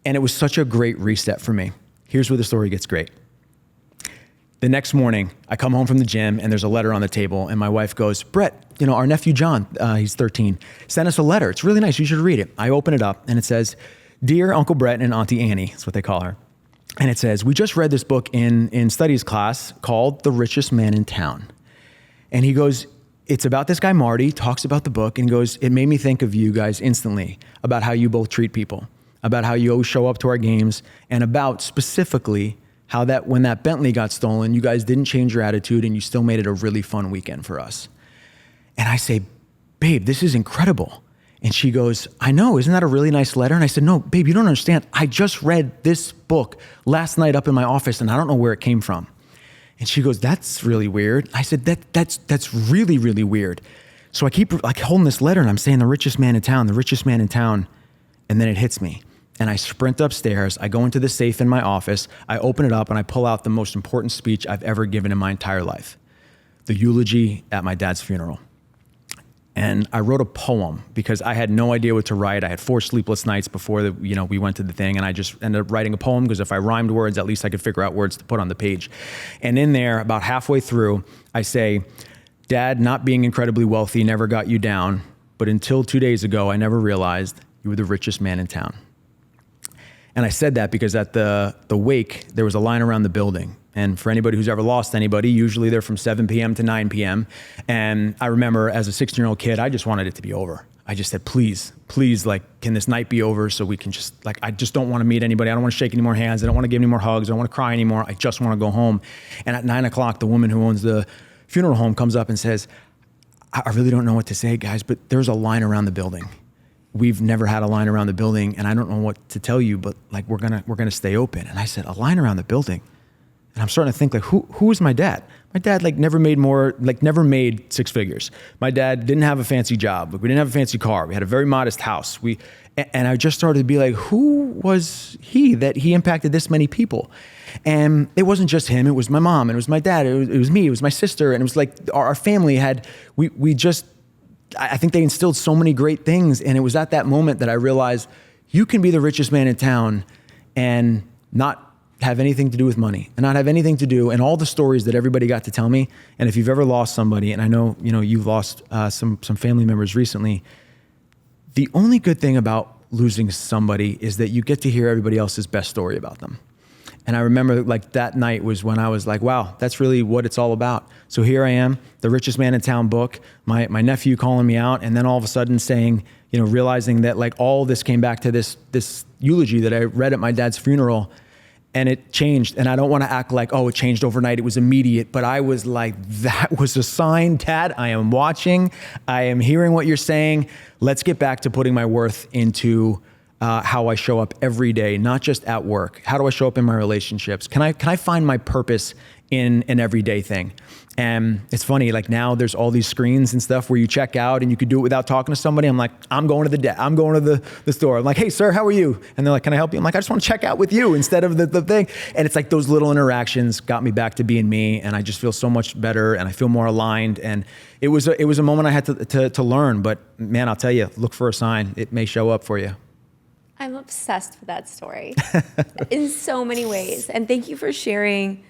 And it was such a great reset for me. Here's where the story gets great. The next morning, I come home from the gym and there's a letter on the table, and my wife goes, Brett, our nephew John, he's 13, sent us a letter. It's really nice. You should read it. I open it up and it says, Dear Uncle Brett and Auntie Annie, that's what they call her. And it says, we just read this book in studies class called The Richest Man in Town. And he goes, it's about this guy, Marty, talks about the book, and goes, it made me think of you guys instantly, about how you both treat people, about how you always show up to our games, and about specifically how that when that Bentley got stolen, you guys didn't change your attitude and you still made it a really fun weekend for us. And I say, babe, this is incredible. And she goes, I know, isn't that a really nice letter? And I said, no, babe, you don't understand. I just read this book last night up in my office and I don't know where it came from. And she goes, that's really weird. I said, that's really, really weird. So I keep like holding this letter and I'm saying the richest man in town, the richest man in town. And then it hits me. And I sprint upstairs, I go into the safe in my office, I open it up and I pull out the most important speech I've ever given in my entire life. The eulogy at my dad's funeral. And I wrote a poem because I had no idea what to write. I had 4 sleepless nights before we went to the thing, and I just ended up writing a poem because if I rhymed words, at least I could figure out words to put on the page. And in there, about halfway through, I say, Dad, not being incredibly wealthy never got you down, but until 2 days ago, I never realized you were the richest man in town. And I said that because at the wake, there was a line around the building. And for anybody who's ever lost anybody, usually they're from 7 p.m. to 9 p.m. And I remember as a 16-year-old kid, I just wanted it to be over. I just said, please, like, can this night be over so we can just, like, I just don't want to meet anybody. I don't want to shake any more hands. I don't want to give any more hugs. I don't want to cry anymore. I just want to go home. And at 9 o'clock, the woman who owns the funeral home comes up and says, I really don't know what to say, guys, but there's a line around the building. We've never had a line around the building, and I don't know what to tell you, but like we're gonna stay open. And I said, a line around the building? And I'm starting to think like, who is my dad? My dad never made 6 figures. My dad didn't have a fancy job. We didn't have a fancy car. We had a very modest house. And I just started to be like, who was he that he impacted this many people? And it wasn't just him. It was my mom, and it was my dad. It was me. It was my sister. And it was like our family had, we just I think they instilled so many great things. And it was at that moment that I realized you can be the richest man in town and not have anything to do with money and not have anything to do, and all the stories that everybody got to tell me. And if you've ever lost somebody, and I know, you've lost some family members recently, the only good thing about losing somebody is that you get to hear everybody else's best story about them. And I remember like that night was when I was like, wow, that's really what it's all about. So here I am, the richest man in town book, my nephew calling me out, and then all of a sudden saying, realizing that like all this came back to this eulogy that I read at my dad's funeral. And it changed. And I don't want to act like, oh, it changed overnight. It was immediate. But I was like, that was a sign, Dad. I am watching. I am hearing what you're saying. Let's get back to putting my worth into how I show up every day, not just at work. How do I show up in my relationships? Can I find my purpose in an everyday thing? And it's funny, like now there's all these screens and stuff where you check out and you could do it without talking to somebody. I'm like, I'm going to the store. I'm like, hey, sir, how are you? And they're like, can I help you? I'm like, I just want to check out with you instead of the thing. And it's like those little interactions got me back to being me. And I just feel so much better and I feel more aligned. And it was a moment I had to learn. But man, I'll tell you, look for a sign. It may show up for you. I'm obsessed with that story in so many ways. And thank you for sharing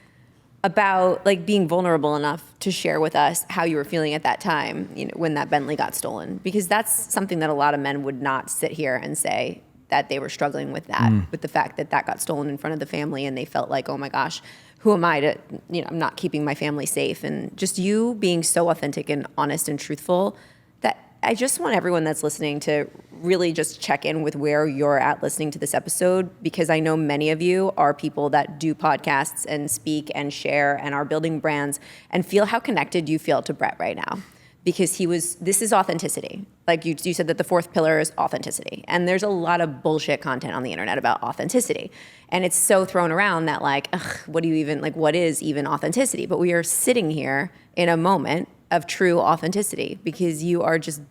about like being vulnerable enough to share with us how you were feeling at that time, when that Bentley got stolen, because that's something that a lot of men would not sit here and say that they were struggling with that, with the fact that got stolen in front of the family and they felt like, oh my gosh, who am I to, I'm not keeping my family safe. And just you being so authentic and honest and truthful that I just want everyone that's listening to really just check in with where you're at listening to this episode, because I know many of you are people that do podcasts and speak and share and are building brands, and feel how connected you feel to Brett right now, because this is authenticity. Like you said that the fourth pillar is authenticity, and there's a lot of bullshit content on the internet about authenticity. And it's so thrown around that like, ugh, what is even authenticity? But we are sitting here in a moment of true authenticity, because you are just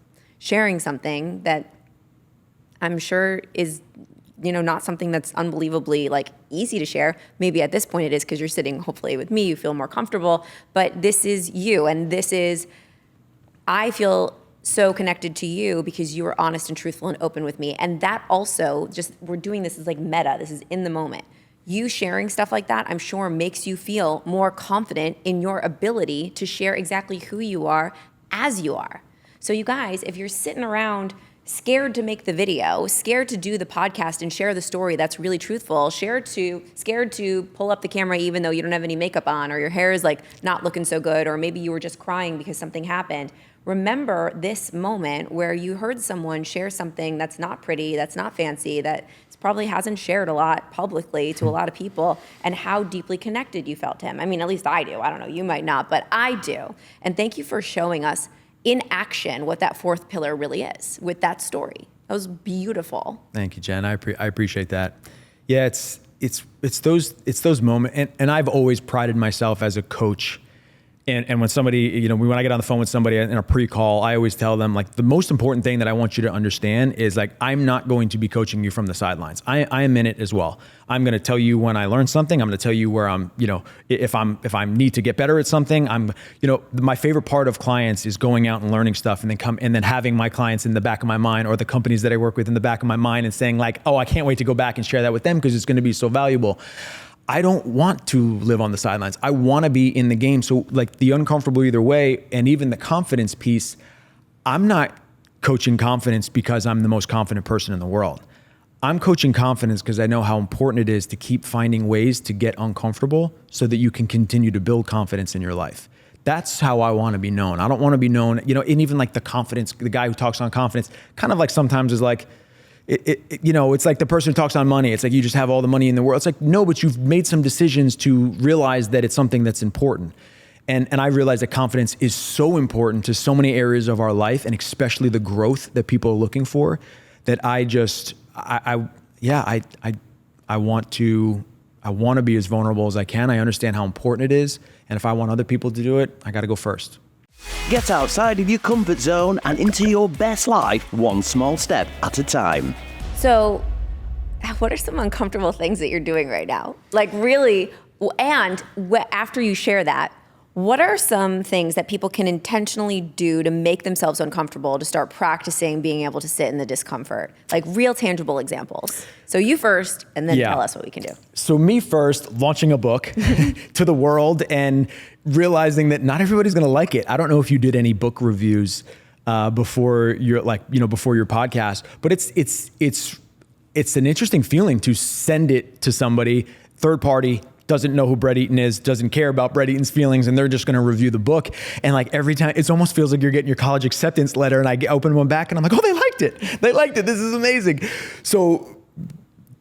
sharing something that I'm sure is, not something that's unbelievably like easy to share. Maybe at this point it is, because you're sitting hopefully with me, you feel more comfortable, but this is you. And I feel so connected to you because you were honest and truthful and open with me. And that also we're doing this as like meta, this is in the moment. You sharing stuff like that, I'm sure makes you feel more confident in your ability to share exactly who you are as you are. So you guys, if you're sitting around scared to make the video, scared to do the podcast and share the story that's really truthful, scared to pull up the camera even though you don't have any makeup on, or your hair is like not looking so good, or maybe you were just crying because something happened, remember this moment where you heard someone share something that's not pretty, that's not fancy, that probably hasn't shared a lot publicly to a lot of people, and how deeply connected you felt to him. I mean, at least I do. I don't know, you might not, but I do. And thank you for showing us in action what that fourth pillar really is with that story. That was beautiful. Thank you, Jen. I appreciate that. Yeah, it's those moments, and I've always prided myself as a coach. And when somebody, when I get on the phone with somebody in a pre-call, I always tell them, like, the most important thing that I want you to understand is, like, I'm not going to be coaching you from the sidelines. I am in it as well. I'm going to tell you when I learn something. I'm going to tell you where I'm, if I need to get better at something. My favorite part of clients is going out and learning stuff, and then having my clients in the back of my mind, or the companies that I work with in the back of my mind, and saying like, oh, I can't wait to go back and share that with them because it's going to be so valuable. I don't want to live on the sidelines. I want to be in the game. So like the uncomfortable either way, and even the confidence piece, I'm not coaching confidence because I'm the most confident person in the world. I'm coaching confidence because I know how important it is to keep finding ways to get uncomfortable so that you can continue to build confidence in your life. That's how I want to be known. I don't want to be known, and even like the confidence, the guy who talks on confidence, kind of like sometimes is like, it's like the person who talks on money. It's like you just have all the money in the world. It's like, no, but you've made some decisions to realize that it's something that's important. And I realize that confidence is so important to so many areas of our life, and especially the growth that people are looking for, that I want to be as vulnerable as I can. I understand how important it is. And if I want other people to do it, I got to go first. Get outside of your comfort zone and into your best life, one small step at a time. So, what are some uncomfortable things that you're doing right now? Like really, and after you share that, What are some things that people can intentionally do to make themselves uncomfortable, to start practicing being able to sit in the discomfort? Like real tangible examples. So you first, and then tell us what we can do. So me first, launching a book to the world and realizing that not everybody's going to like it. I don't know if you did any book reviews before your podcast, but it's an interesting feeling to send it to somebody, third party, doesn't know who Brett Eaton is, doesn't care about Brett Eaton's feelings, and they're just going to review the book. And like every time, it almost feels like you're getting your college acceptance letter, and I open one back and I'm like, oh, they liked it. They liked it. This is amazing. So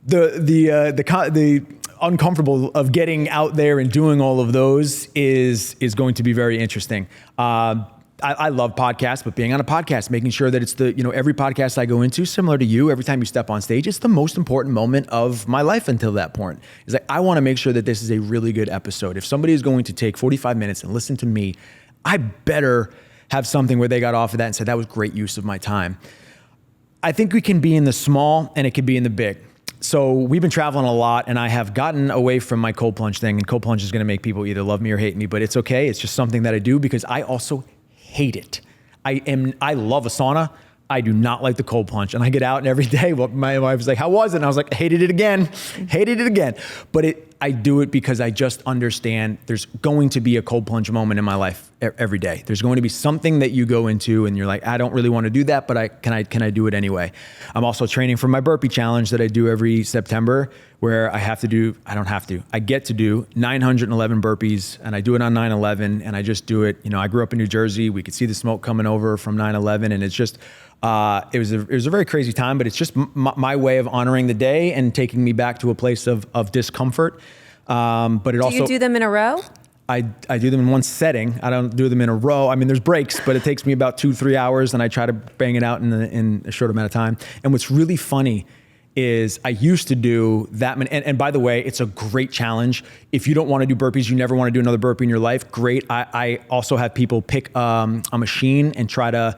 the uncomfortable of getting out there and doing all of those is going to be very interesting. I love podcasts, but being on a podcast, making sure that it's every podcast I go into, similar to you, every time you step on stage, it's the most important moment of my life until that point. It's like, I want to make sure that this is a really good episode. If somebody is going to take 45 minutes and listen to me, I better have something where they got off of that and said, that was great use of my time. I think we can be in the small and it can be in the big. So we've been traveling a lot, and I have gotten away from my cold plunge thing, and cold plunge is going to make people either love me or hate me, but it's okay. It's just something that I do because I also hate it. I love a sauna. I do not like the cold plunge. And I get out, and every day my wife was like, how was it? And I was like, hated it again. But I do it because I just understand there's going to be a cold plunge moment in my life every day. There's going to be something that you go into and you're like, I don't really want to do that, but can I do it anyway? I'm also training for my burpee challenge that I do every September, where I get to do 911 burpees, and I do it on 9/11, and I just do it. I grew up in New Jersey. We could see the smoke coming over from 9/11, and it's just, it was a very crazy time, but it's just my way of honoring the day and taking me back to a place of discomfort. But it also. Do you do them in a row? I do them in one setting. I don't do them in a row. I mean, there's breaks, but it takes me about 2-3 hours, and I try to bang it out in a short amount of time. And what's really funny is I used to do that many, and by the way, it's a great challenge. If you don't want to do burpees, you never want to do another burpee in your life, great. I also have people pick a machine and try to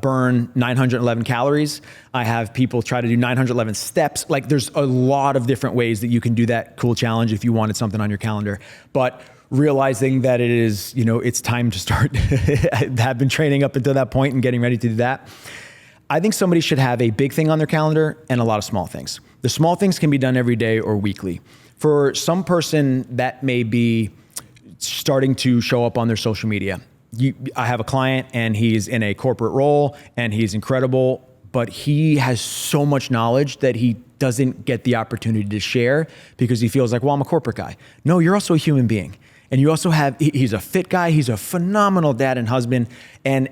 burn 911 calories. I have people try to do 911 steps. Like, there's a lot of different ways that you can do that cool challenge if you wanted something on your calendar. But realizing that it is, it's time to start. I have been training up until that point and getting ready to do that. I think somebody should have a big thing on their calendar and a lot of small things. The small things can be done every day or weekly. For some person, that may be starting to show up on their social media. I have a client, and he's in a corporate role, and he's incredible, but he has so much knowledge that he doesn't get the opportunity to share because he feels like, well, I'm a corporate guy. No, you're also a human being. And you also he's a fit guy. He's a phenomenal dad and husband. And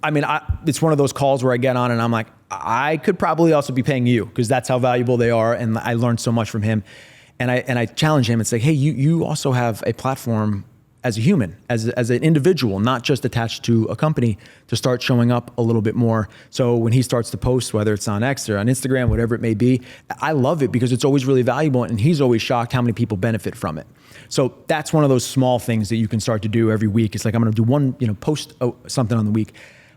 I mean, it's one of those calls where I get on and I'm like, I could probably also be paying you because that's how valuable they are. And I learned so much from him. And I challenge him and say, hey, you also have a platform as a human, as an individual, not just attached to a company, to start showing up a little bit more. So when he starts to post, whether it's on X or on Instagram, whatever it may be, I love it because it's always really valuable, and he's always shocked how many people benefit from it. So that's one of those small things that you can start to do every week. It's like, I'm going to do one, post something on the week.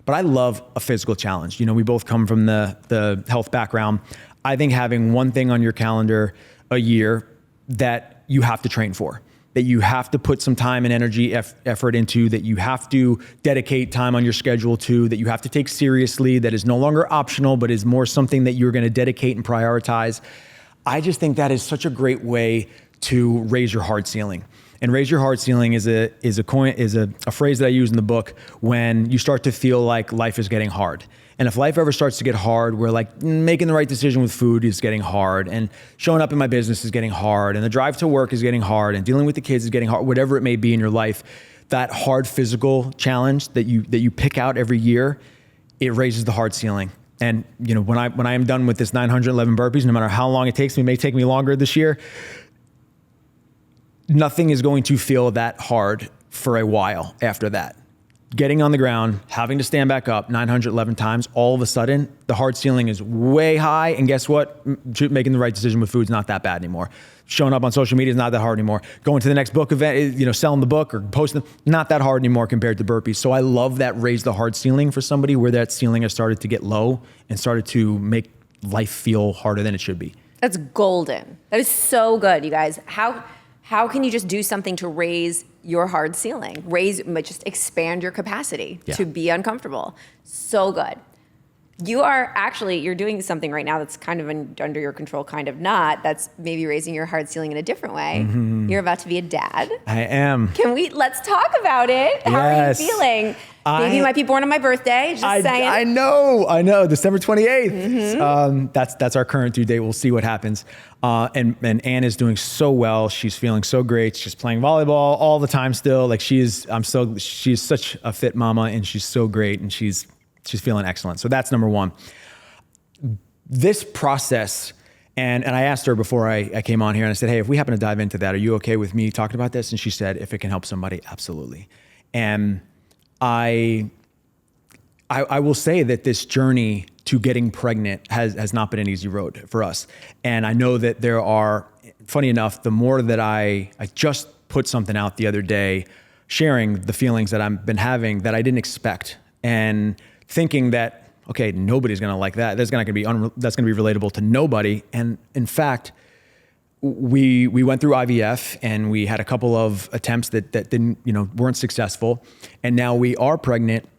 But I love a physical challenge. We both come from the health background. I think having one thing on your calendar a year that you have to train for, that you have to put some time and energy, effort into, that you have to dedicate time on your schedule to, that you have to take seriously, that is no longer optional, but is more something that you're going to dedicate and prioritize. I just think that is such a great way to raise your heart ceiling. And raise your heart ceiling is a phrase that I use in the book when you start to feel like life is getting hard. And if life ever starts to get hard, where like making the right decision with food is getting hard, and showing up in my business is getting hard, and the drive to work is getting hard, and dealing with the kids is getting hard, whatever it may be in your life, that hard physical challenge that you pick out every year, it raises the heart ceiling. And when I am done with this 911 burpees, no matter how long it takes me, it may take me longer this year, nothing is going to feel that hard for a while after that. Getting on the ground, having to stand back up 911 times, all of a sudden, the heart ceiling is way high. And guess what? Making the right decision with food is not that bad anymore. Showing up on social media is not that hard anymore. Going to the next book event, selling the book or posting, not that hard anymore compared to burpees. So I love that raise the heart ceiling for somebody, where that ceiling has started to get low and started to make life feel harder than it should be. That's golden. That is so good, you guys. how can you just do something to raise your hard ceiling, just expand your capacity to be uncomfortable? So good. You're doing something right now that's kind of under your control, kind of not. That's maybe raising your hard ceiling in a different way. You're about to be a dad. I am. Let's talk about it. How are you feeling? Baby might be born on my birthday, just saying. I know, December 28th. That's our current due date. We'll see what happens. And Anne is doing so well. She's feeling so great. She's playing volleyball all the time still. Like she's such a fit mama, and she's so great, and she's feeling excellent. So that's number one. This process, and I asked her before I came on here, and I said, hey, if we happen to dive into that, are you okay with me talking about this? And she said, if it can help somebody, absolutely. And I will say that this journey to getting pregnant has not been an easy road for us. And I know that there are, funny enough, the more that I just put something out the other day, sharing the feelings that I've been having that I didn't expect, and thinking that, okay, nobody's gonna like that. That's gonna be relatable to nobody. And in fact, we went through IVF, and we had a couple of attempts that didn't, weren't successful. And now we are pregnant.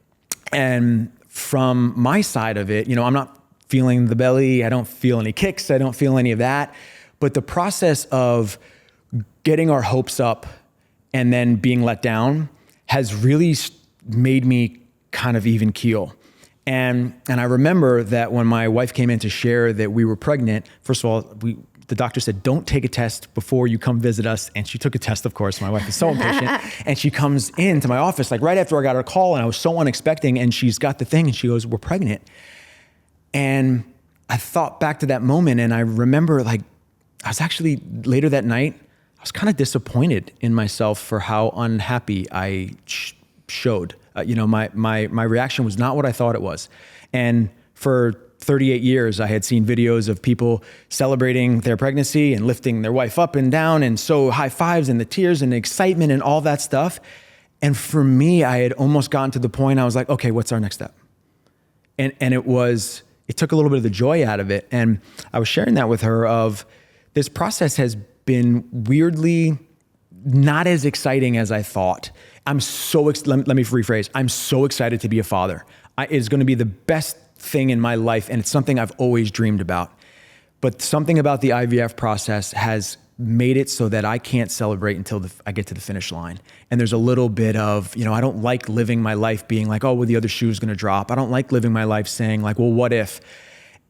And from my side of it, I'm not feeling the belly. I don't feel any kicks. I don't feel any of that. But the process of getting our hopes up and then being let down has really made me kind of even keel. And I remember that when my wife came in to share that we were pregnant, first of all, the doctor said, don't take a test before you come visit us. And she took a test, of course. My wife is so impatient. And she comes into my office like right after I got her call, and I was so unexpecting, and she's got the thing, and she goes, we're pregnant. And I thought back to that moment, and I remember I was actually later that night, I was kind of disappointed in myself for how unhappy I showed. My reaction was not what I thought it was. And for 38 years, I had seen videos of people celebrating their pregnancy and lifting their wife up and down, and so high fives and the tears and the excitement and all that stuff. And for me, I had almost gotten to the point I was like, okay, what's our next step? And it took a little bit of the joy out of it. And I was sharing that with her of this process has been weirdly not as exciting as I thought. Let me rephrase. I'm so excited to be a father. It's going to be the best thing in my life, and it's something I've always dreamed about. But something about the IVF process has made it so that I can't celebrate until I get to the finish line. And there's a little bit of, I don't like living my life being like, oh, well, the other shoe's going to drop. I don't like living my life saying like, well, what if?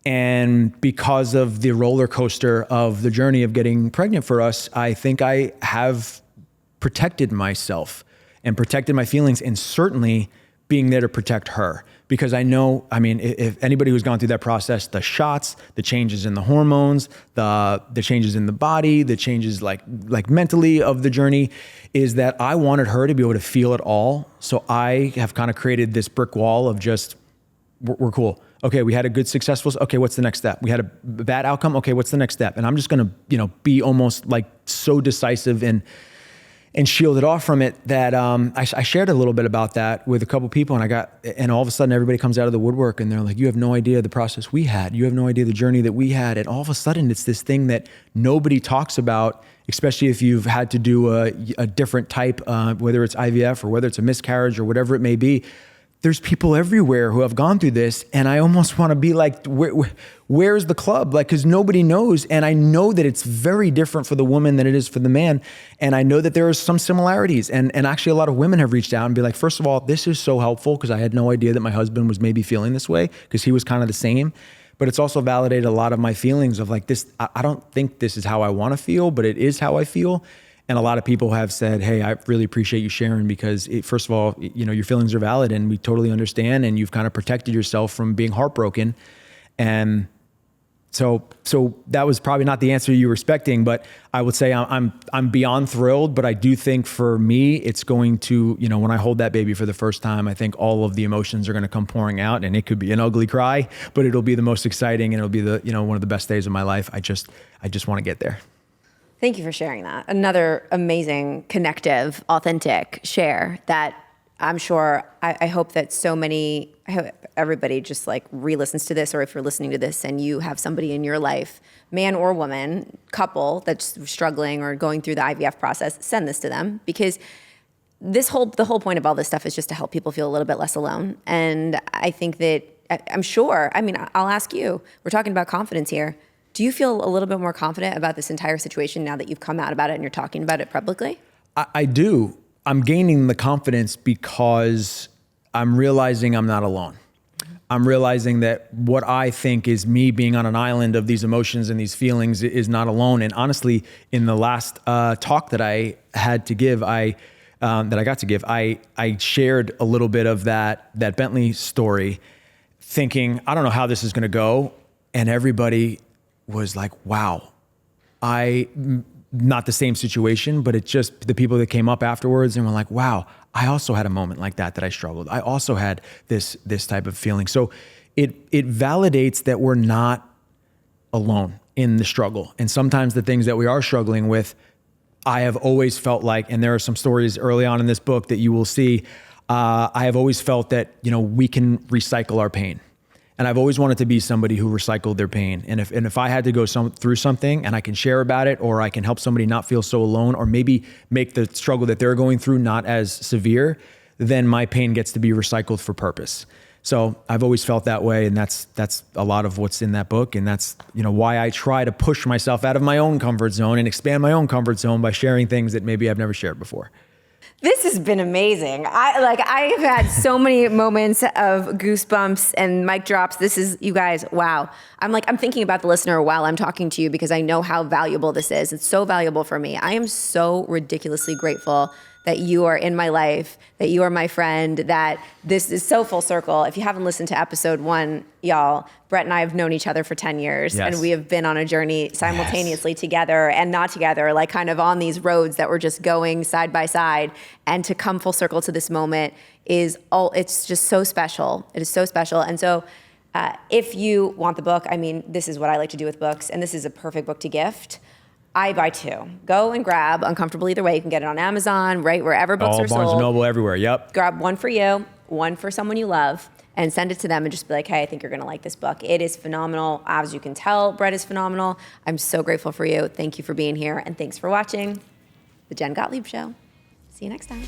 And because of the roller coaster of the journey of getting pregnant for us, I think I have protected myself and protected my feelings, and certainly being there to protect her. Because I know, if anybody who's gone through that process, the shots, the changes in the hormones, the changes in the body, the changes like mentally of the journey, is that I wanted her to be able to feel it all. So I have kind of created this brick wall of just, we're cool. Okay, we had a good successful, okay, what's the next step? We had a bad outcome, okay, what's the next step? And I'm just gonna, be almost like so decisive and shielded off from it that I shared a little bit about that with a couple people, and all of a sudden everybody comes out of the woodwork and they're like, you have no idea the process we had. You have no idea the journey that we had. And all of a sudden it's this thing that nobody talks about, especially if you've had to do a different type, whether it's IVF or whether it's a miscarriage or whatever it may be. There's people everywhere who have gone through this, and I almost want to be like, where's the club? Like, because nobody knows, and I know that it's very different for the woman than it is for the man, and I know that there are some similarities, and actually a lot of women have reached out and be like, first of all, this is so helpful because I had no idea that my husband was maybe feeling this way because he was kind of the same, but it's also validated a lot of my feelings of like this, I don't think this is how I want to feel, but it is how I feel. And a lot of people have said, hey, I really appreciate you sharing because first of all, your feelings are valid and we totally understand, and you've kind of protected yourself from being heartbroken. And so that was probably not the answer you were expecting, but I would say I'm beyond thrilled, but I do think for me, it's going to, when I hold that baby for the first time, I think all of the emotions are going to come pouring out, and it could be an ugly cry, but it'll be the most exciting, and it'll be the, one of the best days of my life. I just want to get there. Thank you for sharing that. Another amazing, connective, authentic share that I'm sure, I hope that I hope everybody just like re-listens to this, or if you're listening to this and you have somebody in your life, man or woman, couple that's struggling or going through the IVF process, send this to them, because the whole point of all this stuff is just to help people feel a little bit less alone. And I think that, I'm sure, I mean, I'll ask you, we're talking about confidence here. Do you feel a little bit more confident about this entire situation now that you've come out about it and you're talking about it publicly? I do. I'm gaining the confidence because I'm realizing I'm not alone. I'm realizing that what I think is me being on an island of these emotions and these feelings is not alone. And honestly, in the last talk that I had to give, I shared a little bit of that Bentley story, thinking, I don't know how this is going to go. And everybody was like, wow, not the same situation, but it's just the people that came up afterwards and were like, wow, I also had a moment like that I struggled. I also had this type of feeling. So it validates that we're not alone in the struggle. And sometimes the things that we are struggling with, I have always felt like, and there are some stories early on in this book that you will see, I have always felt that, we can recycle our pain. And I've always wanted to be somebody who recycled their pain. And if I had to go through something and I can share about it, or I can help somebody not feel so alone, or maybe make the struggle that they're going through not as severe, then my pain gets to be recycled for purpose. So I've always felt that way. And that's a lot of what's in that book. And that's, why I try to push myself out of my own comfort zone and expand my own comfort zone by sharing things that maybe I've never shared before. This has been amazing. I have had so many moments of goosebumps and mic drops. This is, you guys, wow. I'm thinking about the listener while I'm talking to you, because I know how valuable this is. It's so valuable for me. I am so ridiculously grateful that you are in my life, that you are my friend, that this is so full circle. If you haven't listened to episode 1, y'all, Brett and I have known each other for 10 years, yes. and we have been on a journey simultaneously together and not together, like kind of on these roads that we're just going side by side. And to come full circle to this moment it's just so special. It is so special. And so if you want the book, this is what I like to do with books, and this is a perfect book to gift. I buy 2. Go and grab Uncomfortable Either Way. You can get it on Amazon, right wherever books are sold. Barnes & Noble, everywhere, yep. Grab one for you, one for someone you love, and send it to them and just be like, hey, I think you're going to like this book. It is phenomenal. As you can tell, Brett is phenomenal. I'm so grateful for you. Thank you for being here, and thanks for watching The Jen Gottlieb Show. See you next time.